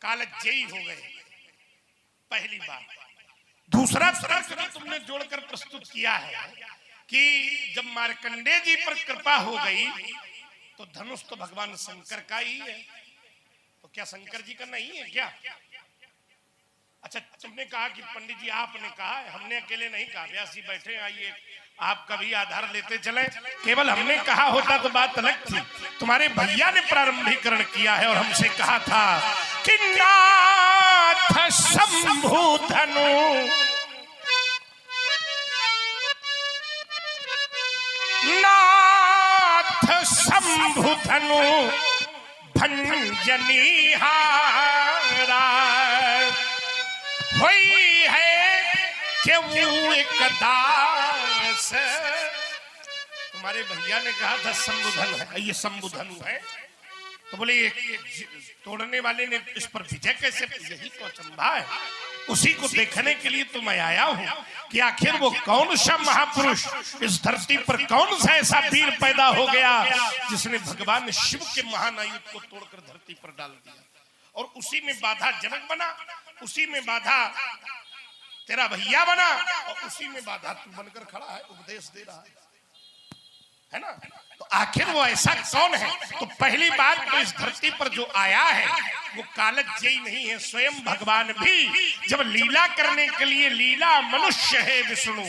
कालजयी हो गए, पहली बात। दूसरा तर्क तुमने जोड़कर प्रस्तुत किया है कि जब मार्कंडेय जी पर कृपा हो गई तो धनुष तो भगवान शंकर का ही है, तो क्या शंकर जी का नहीं है क्या? अच्छा, तुमने कहा कि पंडित जी आपने कहा, हमने अकेले नहीं कहा। व्यास जी बैठे, आइए आपका भी आधार लेते चले। केवल हमने कहा होता तो बात अलग थी। तुम्हारे भैया ने प्रारंभिकरण किया है और हमसे कहा था कि नाथ शंभु धनु, नाथ शंभु धनु भंजनी हारा होई है क्यों एक दास। तुम्हारे भैया ने कहा था शंभुधन है, ये शंभुधनु है, तो बोले तोड़ने वाले ने इस पर विजय कैसे? यही तो अचंभा है, उसी को देखने के लिए तो मैं आया हूं कि आखिर वो कौन सा महापुरुष, इस धरती पर कौन सा ऐसा वीर पैदा हो गया जिसने भगवान शिव के महान आयुध को तोड़कर धरती पर डाल दिया, और उसी में बाधा जनक बना, उसी में बाधा तेरा भैया बना, और उसी में बाधा तू बनकर खड़ा है, उपदेश दे रहा है ना? तो आखिर वो ऐसा कौन है? तो पहली बात तो इस धरती पर जो आया है वो कालजयी नहीं है। स्वयं भगवान भी जब लीला करने के लिए, लीला मनुष्य है विष्णु।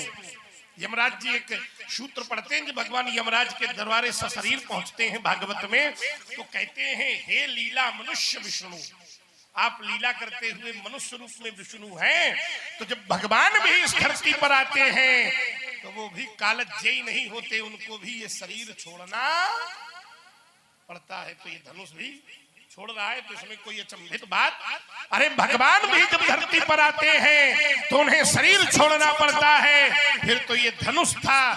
यमराज जी एक सूत्र पढ़ते हैं, जब भगवान यमराज के दरबारे सशरीर पहुंचते हैं भागवत में, तो कहते हैं हे लीला मनुष्य विष्णु, आप लीला करते हुए मनुष्य रूप में विष्णु हैं। तो जब भगवान भी इस धरती पर आते हैं तो वो भी कालजयी नहीं होते, उनको भी ये शरीर छोड़ना पड़ता है। तो ये धनुष भी छोड़ रहा है, तो इसमें कोई अचंभित बात? अरे भगवान भी जब धरती पर आते हैं तो उन्हें शरीर छोड़ना पड़ता है, फिर तो ये धनुष था,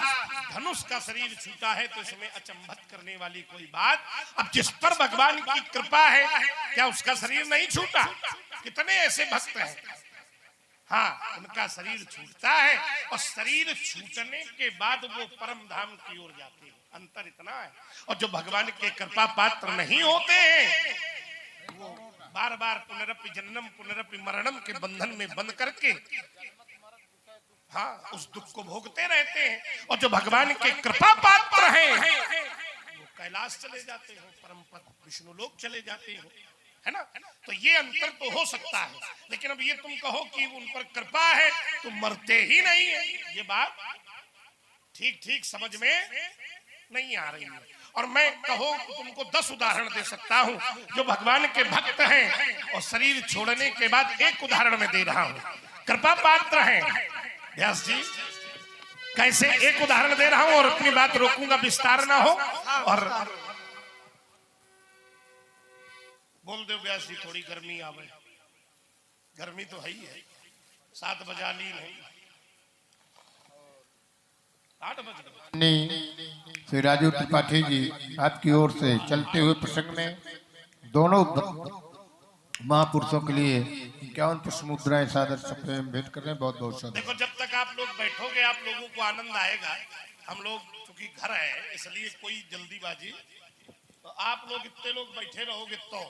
धनुष का शरीर छूटा है, तो इसमें अचंभित करने वाली कोई बात। अब जिस पर भगवान की कृपा है क्या उसका शरीर नहीं छूटा? कितने ऐसे भक्त हैं, हाँ, उनका शरीर छूटता है और शरीर छूटने के बाद वो परम धाम की ओर जाते हैं। अंतर इतना है। और जो भगवान के कृपा पात्र नहीं होते हैं वो बार बार पुनरपि जन्म पुनरपि मरणम के बंधन में बंद करके, हाँ, उस दुख को भोगते रहते हैं। और जो भगवान के कृपा पात्र हैं वो कैलाश चले जाते हैं, परम पद विष्णु लोक चले जाते हैं, है ना? तो ये अंतर तो हो सकता है, लेकिन अब ये तुम कहो कि उन पर कृपा है तो मरते ही नहीं है, ये बात ठीक ठीक समझ में नहीं आ रही है। और मैं कहो तुमको 10 उदाहरण दे सकता हूं जो भगवान के भक्त हैं और शरीर छोड़ने के बाद एक उदाहरण में दे रहा हूं, कृपा पात्र हैं। व्यास जी कैसे? एक उदाहरण दे रहा हूं और अपनी बात रोकूंगा, विस्तार ना हो। और बोल दो व्यास जी, थोड़ी गर्मी आवे, गर्मी तो है ही है, 7 बजा ली नहीं, 8 बज गए। श्री राजू त्रिपाठी जी आपकी ओर से चलते हुए प्रसंग में दोनों महापुरुषों के लिए 51 पुष्प मुद्राएं सादर सप्रेम भेंट कर रहे हैं। बहुत बहुत शुक्रिया। देखो, जब तक आप लोग बैठोगे आप लोगों को आनंद आएगा। हम लोग चूंकि घर है इसलिए कोई जल्दीबाजी, तो आप लोग इतने लोग बैठे रहोगे तो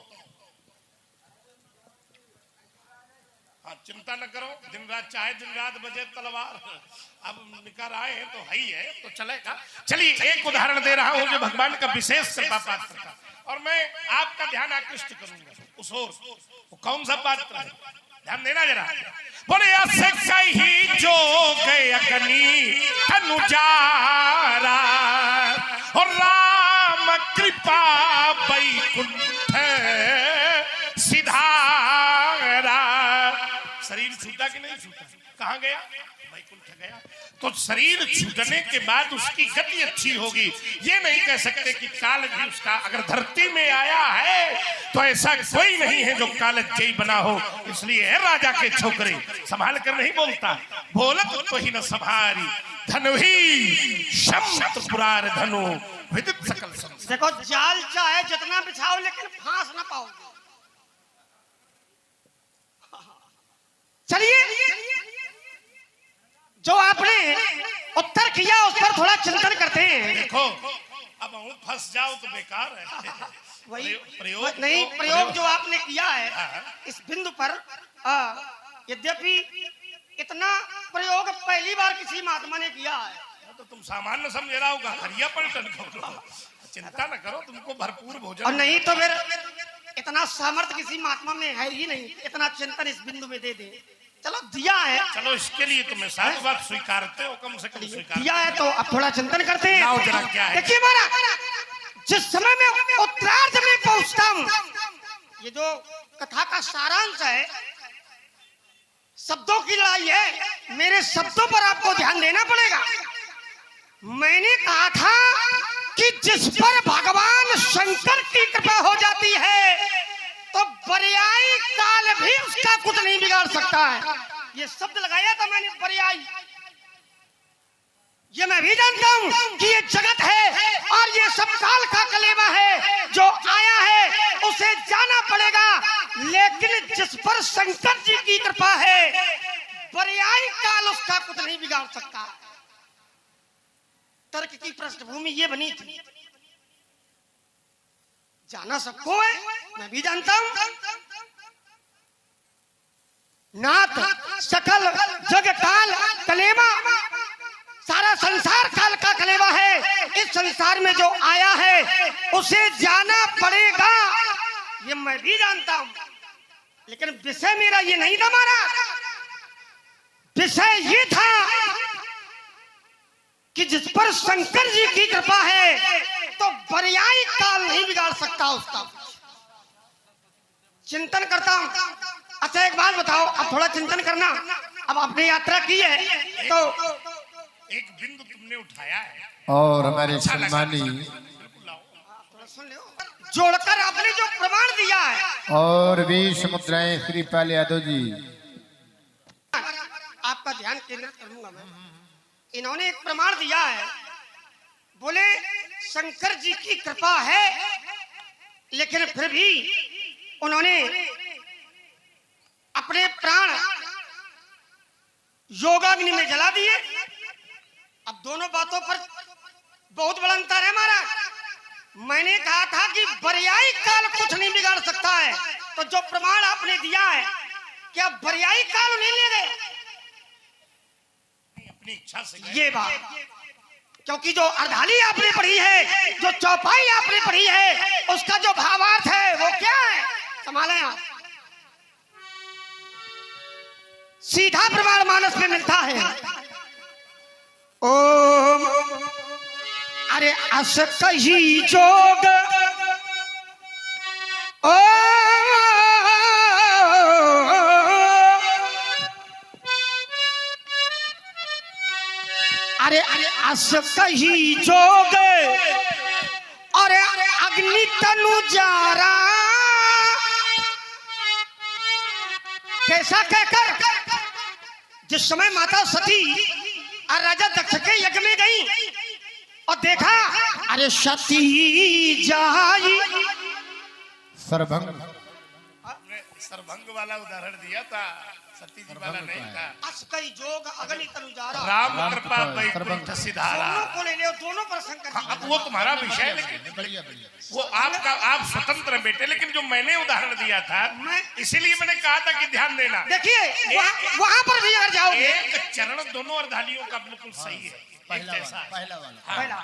हाँ, चिंता न करो, दिन रात चाहे दिन रात बजे तलवार, अब निकर आए हैं तो है ही है, तो चलेगा। चलिए एक उदाहरण दे रहा हूं जो भगवान का विशेष कृपा पात्र था, और मैं आपका ध्यान आकृष्ट करूंगा उस ओर। वो कौन सा पात्र है, ध्यान देना जरा। बोले ऐसे कहीं जो गए अग्नि अनुजारा और राम कृपा वैकुंठ सिधारा। शरीर छूटा कि नहीं छूटा? कहां गया? वैकुंठ गया। तो शरीर छूटने के बाद उसकी गति अच्छी होगी। ये नहीं कह सकते कि काल भी उसका, अगर धरती में आया है तो ऐसा कोई नहीं है जो कालजयी बना हो। इसलिए है राजा के छोकरे संभाल कर नहीं बोलता, बोलत तो ही न संभारी धनु ही शब्द पुरार धनु विदित सकल संसार। देखो, जाल चाहे जितना बिछाओ लेकिन फांस ना पाओगे। चलिए, जो आपने उत्तर किया उस पर थोड़ा चिंतन करते हैं। देखो, अब फंस जाओ तो बेकार है। वही प्रयोग नहीं, तो- प्रयोग जो आपने किया है हाँ। इस बिंदु पर, यद्यपि इतना प्रयोग पहली बार किसी महात्मा ने किया है। तो तुम सामान्य समझ रहा होगा, हरिया पलटन करो, चिंता न करो, तुमको भरपूर भोजन। और नहीं तो फिर इतना सामर्थ्य किसी महात्मा में है ही नहीं, इतना चिंतन इस बिंदु में दे दे। चलो दिया है, चलो इसके लिए तुम्हें सारी बात स्वीकारते हो, कम से कम स्वीकार। दिया है तो अब थोड़ा चिंतन करते हैं। लाओ जरा क्या है। देखिए महाराज, जिस समय में उत्तरार्ध में पहुंचता हूं, ये जो कथा का सारांश है, शब्दों की लड़ाई है, मेरे शब्दों पर आपको ध्यान देना पड़ेगा। मैंने कहा था कि जिस पर भगवान शंकर की कृपा हो जाती है तो पर्यायी काल भी उसका कुछ नहीं बिगाड़ सकता है। ये शब्द लगाया था मैंने, पर्यायी। ये मैं भी जानता हूं कि ये जगत है और ये सब काल का कलेवा है, जो आया है उसे जाना पड़ेगा। लेकिन जिस पर शंकर जी की कृपा है, पर्यायी काल उसका कुछ नहीं बिगाड़ सकता। तर्क की पृष्ठभूमि ये बनी थी, जाना सबको है, मैं भी जानता हूं। नाथ सकल जग काल कलेवा, सारा संसार काल का कलेवा है। इस संसार में जो आया है उसे जाना पड़ेगा, ये मैं भी जानता हूं। लेकिन विषय मेरा ये नहीं था महाराज, विषय ये था कि जिस पर शंकर जी की कृपा है तो पर्यायी काल नहीं बिगाड़ सकता उसका। चिंतन करता हूं। अच्छा एक बात बताओ, अब थोड़ा चिंतन करना। अब आपने यात्रा की है तो एक बिंदु तुमने उठाया है और हमारे अच्छा लगा। सम्मानी बिल्कुल लाओ। थोड़ा सुन लो, जोड़कर आपने जो प्रमाण दिया है, और 20 मुद्राएं श्रीपाल यादव जी। आपका ध्यान केंद्रित करूंगा मैं। इन्होंने एक प्रमाण दिया है, बोले शंकर जी की कृपा है, लेकिन फिर भी उन्होंने अपने प्राण योगाग्नि में जला दिए। अब दोनों बातों पर बहुत बड़ा अंतर है महाराज। मैंने कहा था कि पर्यायी काल कुछ नहीं बिगाड़ सकता है, तो जो प्रमाण आपने दिया है, क्या पर्यायी काल नहीं ले गए? अपनी इच्छा से गए। ये बात, क्योंकि जो अर्धाली आपने पढ़ी है, जो चौपाई आपने पढ़ी है, उसका जो भावार्थ है वो क्या है, संभालें आप। सीधा प्रमाण मानस में मिलता है। ओम अरे अस कही जोग, ओ अरे अरे अस कही जोग, अरे अरे अग्नि तनु जारा। कैसा कहकर जिस समय माता सती और राजा दक्ष के यज्ञ में गई और देखा, अरे सती जाई सरभंग आपने सरभंग वाला उदाहरण दिया था, सती जी वाला नहीं था। असकई जोग अग्नि तनु जारा। राम कृपा वैकुंठ सर्वंग। सिधारा। दोनों को ले लो, दोनों पर शंकर जी अब वो तुम्हारा विषय है, लेकिन वो आपका, आप स्वतंत्र हैं बेटे। लेकिन जो मैंने उदाहरण दिया था, इसीलिए मैंने कहा था कि ध्यान देना। देखिए वहां पर भी अगर जाओगे, एक चरण दोनों अर्धालियों का बिल्कुल सही है, एक जैसा है। पहला वाला पहला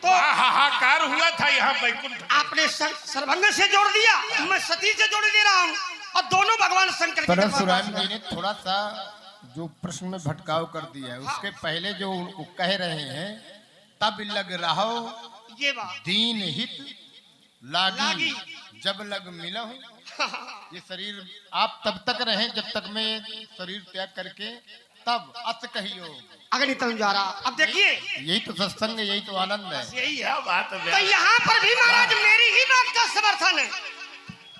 तो वहाँ हाहाकार हुआ था, यहाँ वैकुंठ। आपने सर्वंग से जोड़ दिया, मैं सती से जोड़ दे रहा हूँ, और दोनों भगवान शंकर की कृपा। परशुराम जी ने थोड़ा सा जो प्रश्न में भटकाव कर दिया है, उसके पहले जो वो कह रहे हैं, तब लग रहो ये बात दीन हित लागी, लागी। जब लग मिलहु। ये शरीर आप तब तक रहें जब तक मैं शरीर त्याग करके, तब अत कहियो। अग्नि तनु जारा। अब देखिए यही तो सत्संग है, यही तो आनंद है। यही है। क्या बात तो है, यहाँ पर भी महाराज मेरी ही बात का समर्थन है।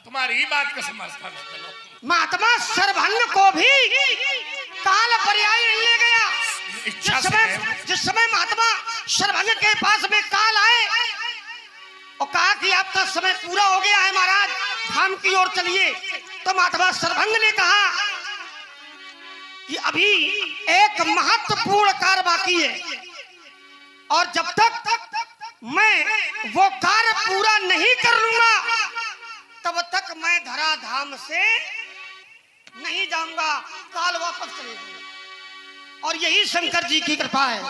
तुम्हारी ही बात का समर्थन है। चलो, महात्मा सर्वंग को भी काल पर्याय नहीं ले गया। इच्छा से गए। जिस समय महात्मा सर्वंग के पास में काल आए और कहा कि आपका समय पूरा हो गया है महाराज, धाम की ओर चलिए, तो महात्मा सर्वंग ने कहा कि अभी एक महत्वपूर्ण कार्य बाकी है, और जब तक मैं वो कार्य पूरा नहीं कर लूंगा तब तक मैं धरा धाम से नहीं जाऊंगा, काल वापस चले जाऊंगा। और यही शंकर जी की कृपा है।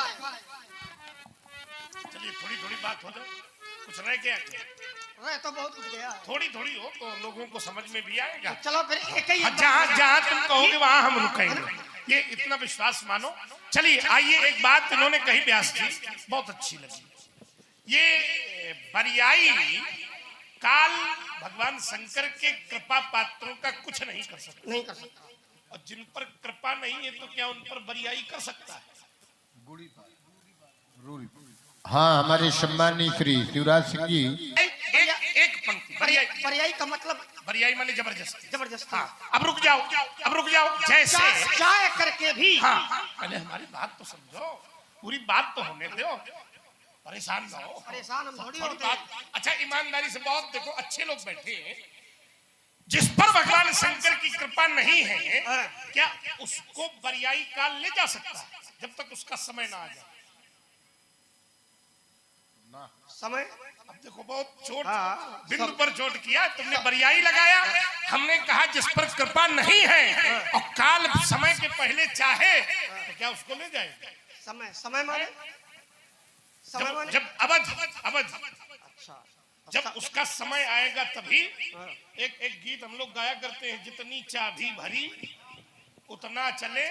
चलिए थोड़ी थोड़ी बात हो जाए, कुछ रह गया क्या? रह तो बहुत कुछ गया है। थोड़ी थोड़ी हो तो लोगों को समझ में भी आएगा। चलो फिर एक ही जहाँ जहाँ तुम कहोगे वहाँ हम रुकेंगे, ये इतना विश्वास मानो। चलिए आइए, एक बात इन्होंने कही व्यास जी, बहुत अच्छी लगी। ये बरियाई काल भगवान शंकर के कृपा पात्रों का कुछ नहीं कर सकता, नहीं कर सकता। और जिन पर कृपा नहीं है तो क्या उन पर बरियाई कर सकता है? हाँ, हमारे सम्मानी श्री शिवराज सिंह जी। एक पंक्ति बरियाई का मतलब बरियाई माने जबरदस्ती। जबरदस्ती। हाँ, अब रुक जाओ, अब रुक जाओ। जैसे चाय करके भी। हाँ, पहले हमारी बात तो समझो, पूरी बात तो होने दो, परेशान ना हो। परेशान हम थोड़ी थोड़ी होते बात, अच्छा ईमानदारी से बहुत देखो, अच्छे लोग बैठे हैं, जिस पर भगवान शंकर की कृपा नहीं है, क्या उसको बरियाई काल ले जा सकता है जब तक उसका समय ना आ जाए? समय। अब देखो बहुत चोट, हाँ, बिंदु पर चोट किया तुमने, बरियाई लगाया। हमने कहा जिस पर कृपा नहीं है और काल समय के पहले चाहे तो क्या उसको ले जाएगा? समय, समय माने समय माने जब अवध अच्छा, जब उसका समय आएगा तभी। एक गीत हम लोग गाया करते हैं, जितनी चाबी भरी उतना चले,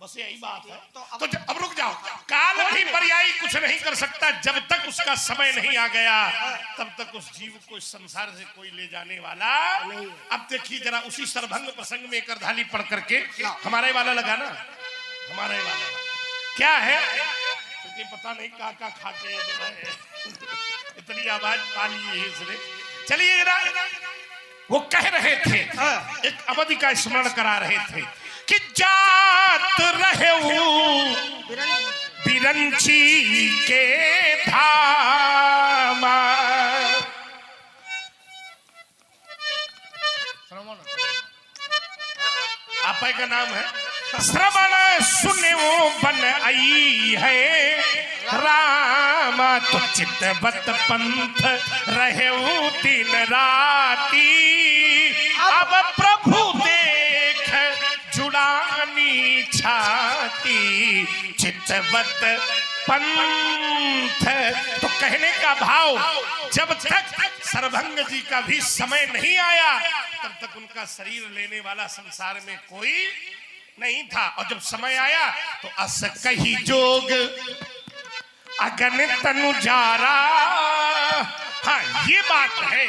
बस यही बात है। तो अब रुक जाओ, काल भी पर्यायी कुछ नहीं कर सकता जब तक उसका समय नहीं आ गया, तब तक उस जीव को इस संसार से कोई ले जाने वाला। अब देखिए जरा उसी सरभंग प्रसंग में एक अर्धाली पढ़ करके, हमारा ही वाला लगा ना, हमारा ही वाला क्या है, क्योंकि पता नहीं का खा के जो है इतनी आवाज पा ली है इसने। चलिए जरा, वो कह रहे थे, एक अवधि का स्मरण करा रहे थे कि जात रहे बिरंची के धाम। आपा का नाम है, श्रवण सुने वो बन आई है राम, तो चितवत पंथ रहे दिन राती, अब प्रभु देख जुड़ानी छाती, चितवत पंथ। तो कहने का भाव, जब तक सरभंग जी का भी समय नहीं आया तब तक उनका शरीर लेने वाला संसार में कोई नहीं था, और जब समय आया तो अस कही जोग अगन तनु जारा। हाँ, ये बात है,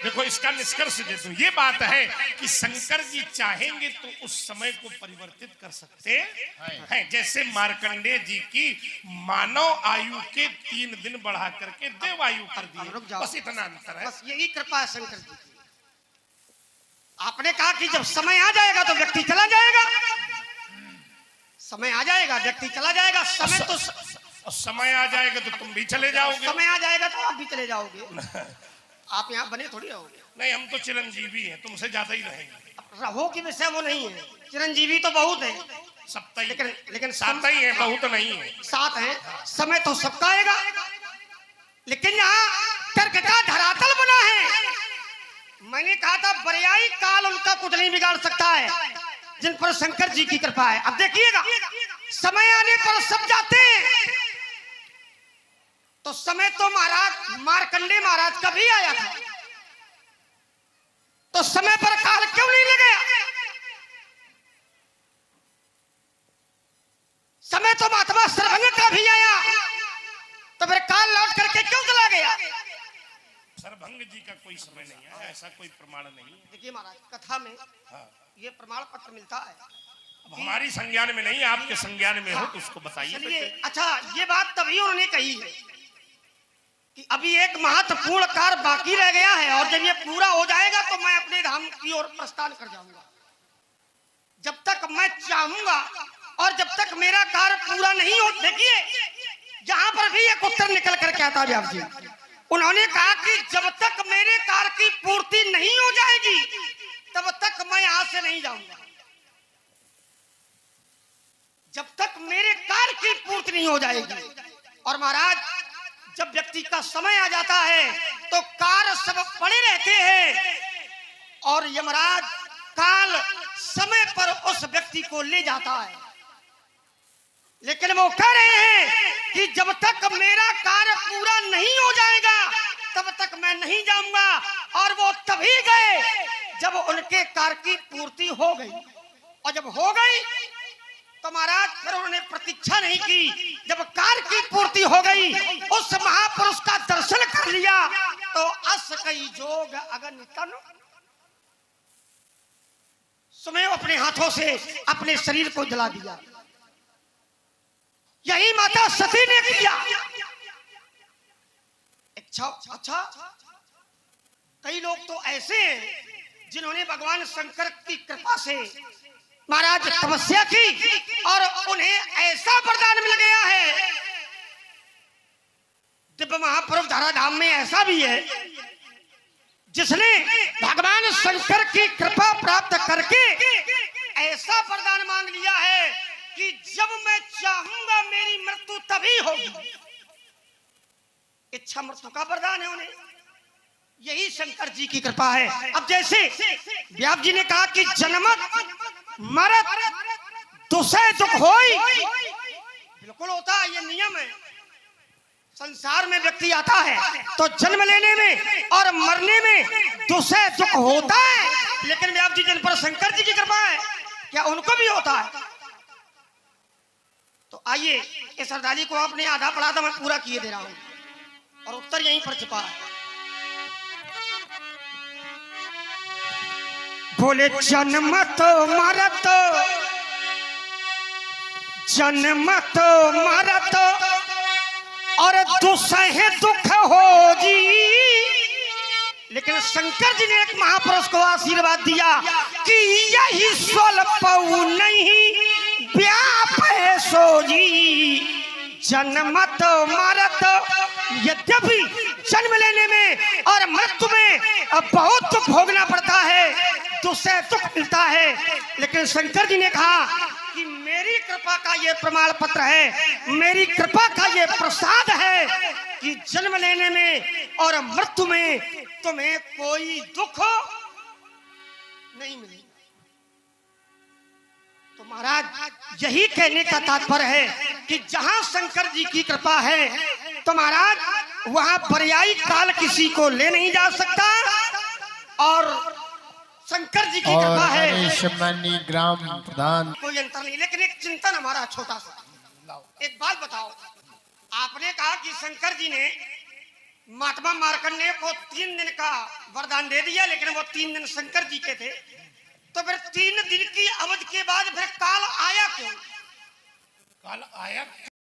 देखो इसका निष्कर्ष दे दूं, ये बात है कि शंकर जी चाहेंगे तो उस समय को परिवर्तित कर सकते हैं। जैसे मार्कंडेय जी की मानव आयु के 3 दिन बढ़ा करके देव आयु कर दी, बस इतना अंतर है। बस यही कृपा है शंकर जी की। आपने कहा कि जब समय आ जाएगा तो व्यक्ति चला जाएगा, समय आ जाएगा व्यक्ति चला जाएगा, समय तो समय आ जाएगा तो तुम भी चले जाओगे, समय आ जाएगा तो आप भी चले जाओगे। आप यहाँ बने थोड़ी रहोगे। नहीं, हम तो चिरंजीवी हैं, तुमसे ज्यादा ही रहेंगे। रहो की विषय वो नहीं है, चिरंजीवी तो बहुत है, सबता ही, लेकिन सात ही है, बहुत नहीं है, साथ है। समय तो सबका आएगा, लेकिन यहाँ तर्क का धरातल बना है। मैंने कहा था बरियाई काल उनका कुछ नहीं बिगाड़ सकता है, जिन पर शंकर जी की कृपा है। अब देखिएगा, समय आने पर सब जाते हैं, तो समय तो महाराज मार्कंडेय महाराज का भी आया था, तो समय पर काल क्यों नहीं ले गया? समय तो महात्मा सरभंग का भी आया, तो फिर काल लौट करके क्यों चला गया? सरभंग जी का कोई समय नहीं है, ऐसा कोई प्रमाण नहीं है। देखिए महाराज, कथा में ये प्रमाण पत्र मिलता है। अब हमारी संज्ञान में नहीं, आपके संज्ञान में हो तो उसको बताइए। चलिए, अच्छा ये बात तभी उन्होंने कही है कि अभी एक महत्वपूर्ण कार्य बाकी रह गया है, और जब ये पूरा हो जाएगा तो मैं अपने धाम की ओर प्रस्थान कर जाऊंगा। जब तक मैं चाहूंगा और जब तक मेरा कार्य पूरा नहीं हो, देखिए जहां पर भी एक उत्तर निकल कर के आता व्यास जी, उन्होंने कहा कि जब तक मेरे कार्य की पूर्ति नहीं हो जाएगी तब तक मैं यहां से नहीं जाऊंगा। जब तक मेरे कार्य की पूर्ति नहीं हो जाएगी। और महाराज जब व्यक्ति का समय आ जाता है तो कार्य सब पड़े रहते हैं और यमराज काल समय पर उस व्यक्ति को ले जाता है। लेकिन वो कह रहे हैं कि जब तक मेरा कार्य पूरा नहीं हो जाएगा तब तक मैं नहीं जाऊंगा। और वो तभी गए जब उनके कार्य की पूर्ति हो गई। और जब हो गई तो महाराज फिर उन्होंने प्रतीक्षा नहीं की। जब कार्य की पूर्ति हो गई, उस महापुरुष का दर्शन कर लिया तो अस कई जोग अगन तन स्वयं अपने हाथों से अपने शरीर को जला दिया। यही माता सती ने किया। अच्छा, कई लोग तो ऐसे हैं जिन्होंने भगवान शंकर की कृपा से महाराज तपस्या की और उन्हें ऐसा वरदान मिल गया है। दिव्य महापुरुष धराधाम में ऐसा भी है जिसने भगवान शंकर की कृपा प्राप्त करके ऐसा वरदान मांग लिया है कि जब मैं चाहूंगा मेरी मृत्यु तभी होगी। इच्छा मृत्यु का वरदान है उन्हें। यही शंकर जी की कृपा है। अब जैसे व्यास जी ने कहा कि जन्मत मरत दुसह दुख होई, बिल्कुल होता है, ये नियम है। संसार में व्यक्ति आता है तो जन्म लेने में और मरने में दुसह दुख होता है। लेकिन व्यास जी जिन पर शंकर जी की कृपा है, क्या उनको भी होता है? तो आइए इस अर्दाली को आपने आधा पढ़ा था, मैं पूरा किए दे रहा हूं और उत्तर यहीं पर छिपा है। बोले जन्म तो मरत, जन्म तो मरत और दुसह दुख हो जी। लेकिन शंकर जी ने एक महापुरुष को आशीर्वाद दिया कि यही स्वल्प नहीं व्याप है सो जी। जन्म तो मरत, यद्यपि जन्म लेने में और मृत्यु में बहुत दुख भोगना पड़ता है, दुसह दुख मिलता है। लेकिन शंकर जी ने कहा कि मेरी कृपा का ये प्रमाण पत्र है, मेरी कृपा का ये प्रसाद है कि जन्म लेने में और मृत्यु में तुम्हें कोई दुख नहीं मिलेगा। तो महाराज यही कहने का तात्पर्य है कि जहां शंकर जी की कृपा है तो महाराज वहां पर्यायी काल किसी को ले नहीं जा सकता। और शंकर जी की कृपा है, ग्राम प्रधान कोई अंतर नहीं। लेकिन एक चिंतन हमारा छोटा सा, एक बात बताओ, आपने कहा कि शंकर जी ने महात्मा मार्कंडेय को 3 दिन का वरदान दे दिया, लेकिन वो 3 दिन शंकर जी के थे। तो फिर 3 दिन की अवधि के बाद फिर काल आया क्यों? काल आया